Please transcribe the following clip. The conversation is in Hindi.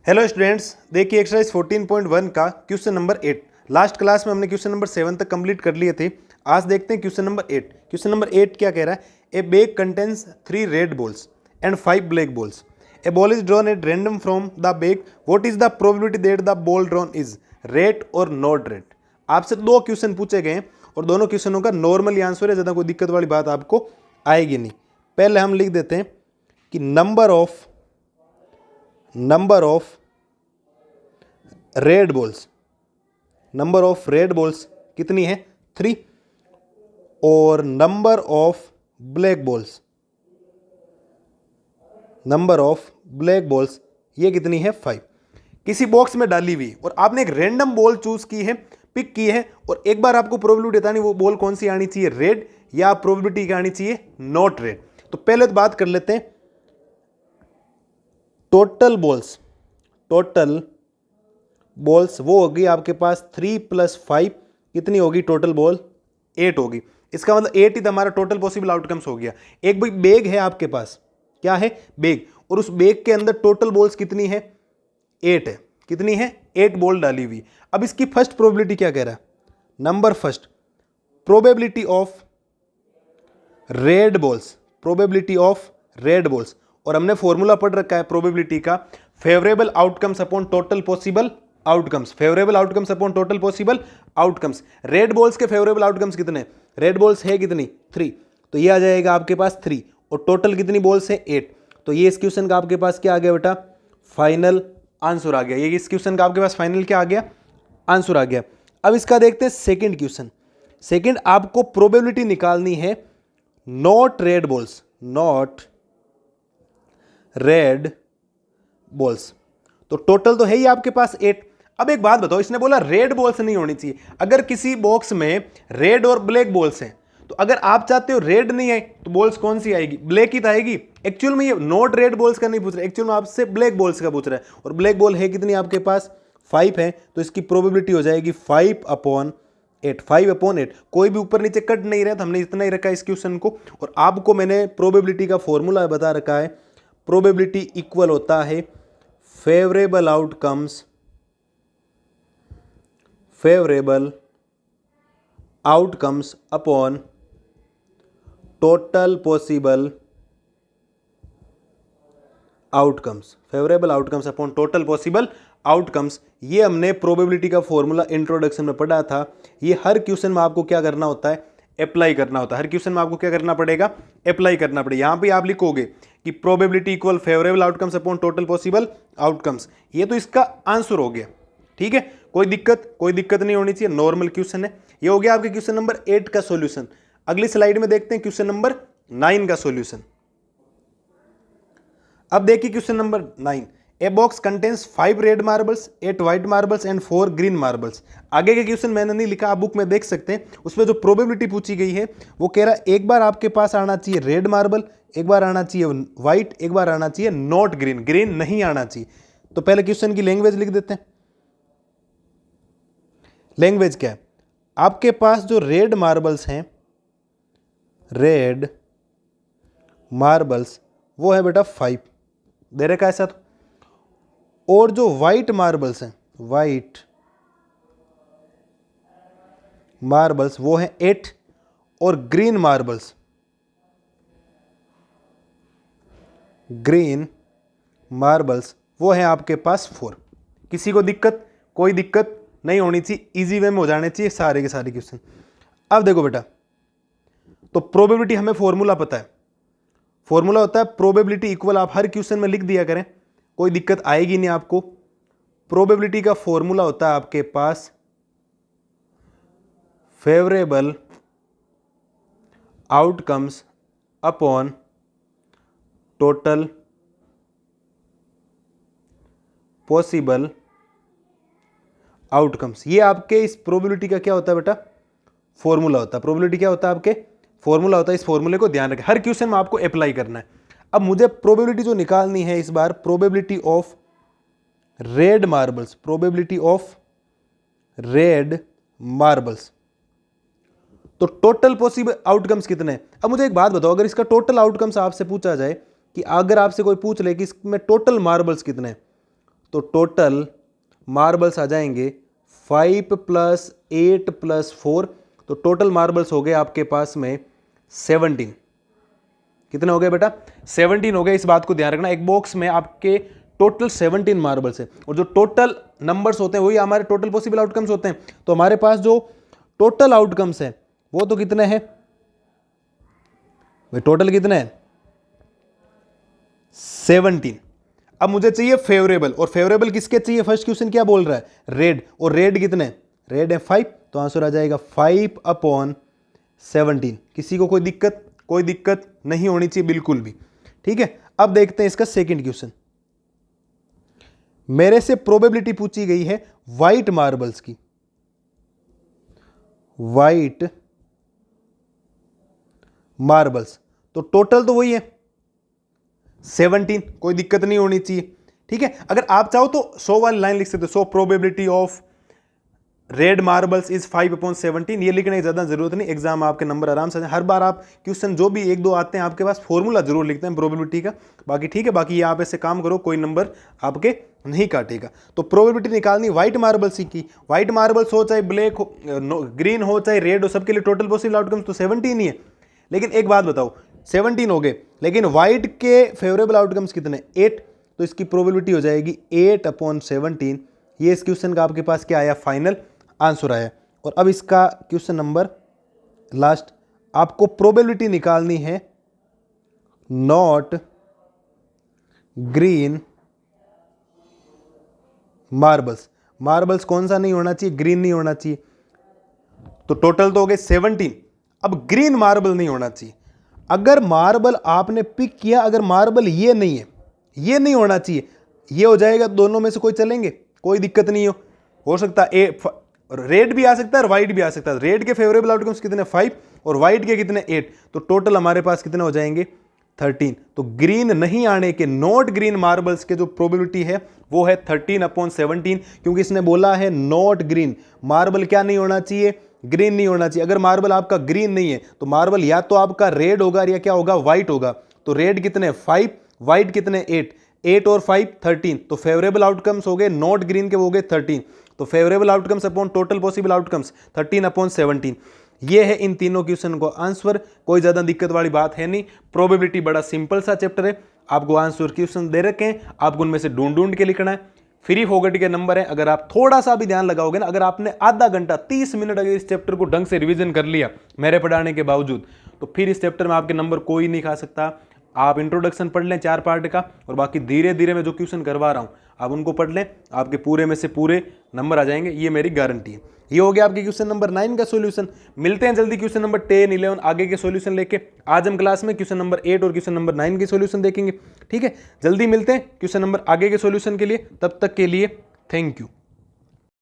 हेलो स्टूडेंट्स, देखिए एक्सरसाइज 14.1 का क्वेश्चन नंबर 8। लास्ट क्लास में हमने क्वेश्चन नंबर 7 तक कंप्लीट कर लिए थे। आज देखते हैं क्वेश्चन नंबर 8। क्वेश्चन नंबर 8 क्या कह रहा है? ए bag contains 3 red balls and 5 black balls. A ball is drawn at random from the bag. What is the probability that the ball drawn is red और नॉट रेड? आपसे दो क्वेश्चन पूछे गए और दोनों क्वेश्चनों का नॉर्मली आंसर है, ज़्यादा कोई दिक्कत वाली बात आपको आएगी नहीं। पहले हम लिख देते हैं कि number of red balls, number of red balls कितनी है? 3। और number of black balls, number of black balls ये कितनी है? 5। किसी बॉक्स में डाली हुई और आपने एक रैंडम बॉल चूज की है, पिक की है, और एक बार आपको प्रोबेबिलिटी बतानी वो बॉल कौन सी आनी चाहिए, रेड या प्रोबेबिलिटी क्या आनी चाहिए, नॉट रेड। तो पहले तो बात कर लेते हैं टोटल बॉल्स वो होगी आपके पास 3 + 5 कितनी होगी? टोटल बॉल 8 होगी। इसका मतलब 8 ही तो हमारा टोटल पॉसिबल आउटकम्स हो गया। एक भाई बैग है आपके पास, क्या है? बैग, और उस बैग के अंदर टोटल बॉल्स कितनी है? 8 है। कितनी है? 8 बॉल डाली हुई। अब इसकी फर्स्ट प्रोबेबिलिटी क्या कह रहा है? Number first, probability of red balls, probability of red balls. और हमने फॉर्मूला पढ़ रखा है प्रोबेबिलिटी का, favourable outcomes upon total possible outcomes, favourable outcomes upon total possible outcomes. Red balls के फेवरेबल आउटकम्स कितने? रेड बॉल्स है कितनी? 3। तो ये आ जाएगा आपके पास 3, और टोटल कितनी बॉल्स है? 8। तो ये इस क्वेश्चन का आपके पास क्या आ गया बेटा? फाइनल आंसर आ गया। ये इस क्वेश्चन का आपके पास फाइनल क्या आ गया? आंसर आ गया। अब इसका देखते हैं सेकेंड क्वेश्चन। सेकेंड, आपको प्रोबेबिलिटी निकालनी है not red balls, not red balls. तो टोटल तो है ही आपके पास 8। अब एक बात बताओ, इसने बोला रेड बॉल्स नहीं होनी चाहिए। अगर किसी बॉक्स में रेड और ब्लैक बॉल्स हैं, तो अगर आप चाहते हो रेड नहीं आए तो बॉल्स कौन सी आएगी? ब्लैक ही तो आएगी। एक्चुअल में ये नॉट रेड बॉल्स का नहीं पूछ रहा, एक्चुअल में आपसे ब्लैक बॉल्स का पूछ रहा है। और ब्लैक बॉल है कितनी आपके पास? 5 है। तो इसकी प्रोबेबिलिटी हो जाएगी 5/8। 5/8। कोई भी ऊपर नीचे कट नहीं रहा, तो हमने इतना ही रखा है इस क्वेश्चन को। और आपको मैंने प्रोबेबिलिटी का फॉर्मूला बता रखा है। प्रोबेबिलिटी इक्वल होता है favourable outcomes upon total possible outcomes, favourable outcomes upon total possible outcomes. ये हमने प्रोबेबिलिटी का फॉर्मूला इंट्रोडक्शन में पढ़ा था। ये हर क्वेश्चन में आपको क्या करना होता है? अप्लाई करना होता है। हर क्वेश्चन में आपको क्या करना पड़ेगा? अप्लाई करना पड़ेगा। यहां पे आप लिखोगे कि probability equal favourable outcomes upon total possible outcomes. ये तो इसका आंसर हो गया। ठीक है, कोई दिक्कत नहीं होनी चाहिए, नॉर्मल क्वेश्चन है। ये हो गया आपके क्वेश्चन नंबर 8 का सॉल्यूशन। अगली स्लाइड में देखते हैं क्वेश्चन नंबर 9 का सॉल्यूशन। अब देखिए question number 9। A box contains 5 red marbles, 8 white marbles and 4 green marbles. आगे के क्वेश्चन मैंने नहीं लिखा, आप बुक में देख सकते हैं। उसमें जो प्रोबेबिलिटी पूछी गई है वो कह रहा है एक बार आपके पास आना चाहिए रेड मार्बल, एक बार आना चाहिए व्हाइट, एक बार आना चाहिए नॉट ग्रीन, ग्रीन नहीं आना चाहिए। तो पहले क्वेश्चन की लैंग्वेज लिख देते हैं। लैंग्वेज क्या है? आपके पास जो रेड मार्बल्स हैं, रेड मार्बल्स वो है बेटा 5 दे रखा है ऐसा तो। और जो व्हाइट मार्बल्स हैं, व्हाइट मार्बल्स वो हैं 8, और ग्रीन मार्बल्स, ग्रीन मार्बल्स वो हैं आपके पास 4। किसी को दिक्कत? कोई दिक्कत नहीं होनी चाहिए, इजी वे में हो जाने चाहिए सारे के सारे क्वेश्चन। अब देखो बेटा, तो प्रोबेबिलिटी हमें फॉर्मूला पता है। फॉर्मूला होता है प्रोबेबिलिटी इक्वल, आप हर क्वेश्चन में लिख दिया करें, कोई दिक्कत आएगी नहीं आपको। प्रोबेबिलिटी का फॉर्मूला होता है आपके पास favourable outcomes upon total possible outcomes. ये आपके इस प्रोबेबिलिटी का क्या होता है बेटा? फॉर्मूला होता है। प्रोबेबिलिटी क्या होता है? आपके फॉर्मूला होता है। इस फॉर्मूले को ध्यान रखें, हर क्वेश्चन में आपको अप्लाई करना है। अब मुझे प्रोबेबिलिटी जो निकालनी है इस बार, probability of red marbles, probability of red marbles. तो टोटल पॉसिबल आउटकम्स कितने हैं? अब मुझे एक बात बताओ, अगर इसका टोटल आउटकम्स आपसे पूछा जाए कि अगर आपसे कोई पूछ ले कि इसमें टोटल मार्बल्स कितने हैं, तो टोटल मार्बल्स आ जाएंगे 5 + 8 + 4, तो टोटल मार्बल्स हो गए आपके पास में 17। कितने हो गए बेटा? 17 हो गए। इस बात को ध्यान रखना, एक बॉक्स में आपके टोटल 17 मार्बल्स है, और जो टोटल नंबर्स होते हैं वही हमारे टोटल पॉसिबल आउटकम्स होते हैं। तो हमारे पास जो टोटल आउटकम्स है वो तो कितने हैं भाई? टोटल कितने हैं? 17। अब मुझे चाहिए फेवरेबल, और फेवरेबल किसके चाहिए? फर्स्ट क्वेश्चन क्या बोल रहा है? रेड, और रेड कितने? रेड है 5, तो आंसर आ जाएगा 5/17। किसी को कोई दिक्कत? कोई दिक्कत नहीं होनी चाहिए बिल्कुल भी, ठीक है। अब देखते हैं इसका सेकंड क्वेश्चन। मेरे से प्रोबेबिलिटी पूछी गई है व्हाइट मार्बल्स की। व्हाइट मार्बल्स, तो टोटल तो वही है 17, कोई दिक्कत नहीं होनी चाहिए, ठीक है। अगर आप चाहो तो 100 वाली लाइन लिख सकते हो, 100 probability of red marbles is 5/17। ये लिखने की ज्यादा जरूरत नहीं, एग्जाम आपके नंबर आराम से। हर बार आप क्वेश्चन जो भी 1-2 आते हैं आपके पास, फॉर्मूला जरूर लिखते हैं प्रोबेबिलिटी का, बाकी ठीक है। बाकी ये आप ऐसे काम करो, कोई नंबर आपके नहीं काटेगा। तो प्रोबेबिलिटी निकालनी व्हाइट मार्बल्स की। व्हाइट मार्बल्स हो चाहे ब्लैक हो, ग्रीन हो चाहे रेड हो, सबके लिए टोटल पॉसिबल आउटकम्स तो 17 ही है। लेकिन एक बात बताओ, 17 हो गए, लेकिन व्हाइट के फेवरेबल आउटकम्स कितने? 8, तो इसकी प्रोबेबिलिटी हो जाएगी 8/17। ये इस क्वेश्चन का आपके पास क्या आया? फाइनल आंसर आया। और अब इसका क्वेश्चन नंबर लास्ट, आपको प्रोबेबिलिटी निकालनी है नॉट ग्रीन मार्बल्स। मार्बल्स कौन सा नहीं होना चाहिए? ग्रीन नहीं होना चाहिए। तो टोटल तो हो गए 17, अब ग्रीन मार्बल नहीं होना चाहिए। अगर मार्बल आपने पिक किया, अगर मार्बल ये नहीं है, ये नहीं होना चाहिए, ये हो जाएगा, दोनों में से कोई चलेंगे, कोई दिक्कत नहीं हो सकता है रेड भी आ सकता है और व्हाइट भी आ सकता है। रेड के फेवरेबल आउटकम्स कितने? 5, और व्हाइट के कितने? 8, तो टोटल हमारे पास कितने हो जाएंगे? 13। तो ग्रीन नहीं आने के, नॉट ग्रीन मार्बल्स के जो प्रोबेबिलिटी है वो है 13/17, क्योंकि इसने बोला है नॉट ग्रीन। मार्बल क्या नहीं होना चाहिए? ग्रीन नहीं होना चाहिए। अगर मार्बल आपका ग्रीन नहीं है तो मार्बल या तो आपका रेड होगा या क्या होगा? व्हाइट होगा। तो रेड कितने? 5, व्हाइट कितने? 8, 8 और 5 13, तो फेवरेबल आउटकम्स हो गए नॉट ग्रीन के, वो हो गए 13। तो favourable outcomes upon total possible outcomes 13/17। ये है इन तीनों क्वेश्चन को आंसर। कोई ज्यादा दिक्कत वाली बात है नहीं, प्रोबेबिलिटी बड़ा सिंपल सा चैप्टर है। आपको आंसर क्वेश्चन दे रखे हैं, आपको उनमें से ढूंढ ढूंढ के लिखना है। फ्री फोगट के नंबर है, अगर आप थोड़ा सा भी ध्यान लगाओगे ना, अगर आपने आधा घंटा 30 मिनट अगर इस चैप्टर को ढंग से रिवीजन कर लिया मेरे पढ़ाने के बावजूद, तो फिर इस चैप्टर में आपके नंबर कोई नहीं खा सकता। आप इंट्रोडक्शन पढ़ लें 4 पार्ट का, और बाकी धीरे धीरे मैं जो क्वेश्चन करवा रहा हूं आप उनको पढ़ लें, आपके पूरे में से पूरे नंबर आ जाएंगे, ये मेरी गारंटी है। ये हो गया आपके क्वेश्चन नंबर 9 का सॉल्यूशन। मिलते हैं जल्दी क्वेश्चन नंबर 10, 11 आगे के सॉल्यूशन लेके। आज हम क्लास में क्वेश्चन नंबर 8 और क्वेश्चन नंबर 9 के सॉल्यूशन देखेंगे, ठीक है। जल्दी मिलते हैं क्वेश्चन नंबर आगे के सॉल्यूशन के लिए, तब तक के लिए थैंक यू।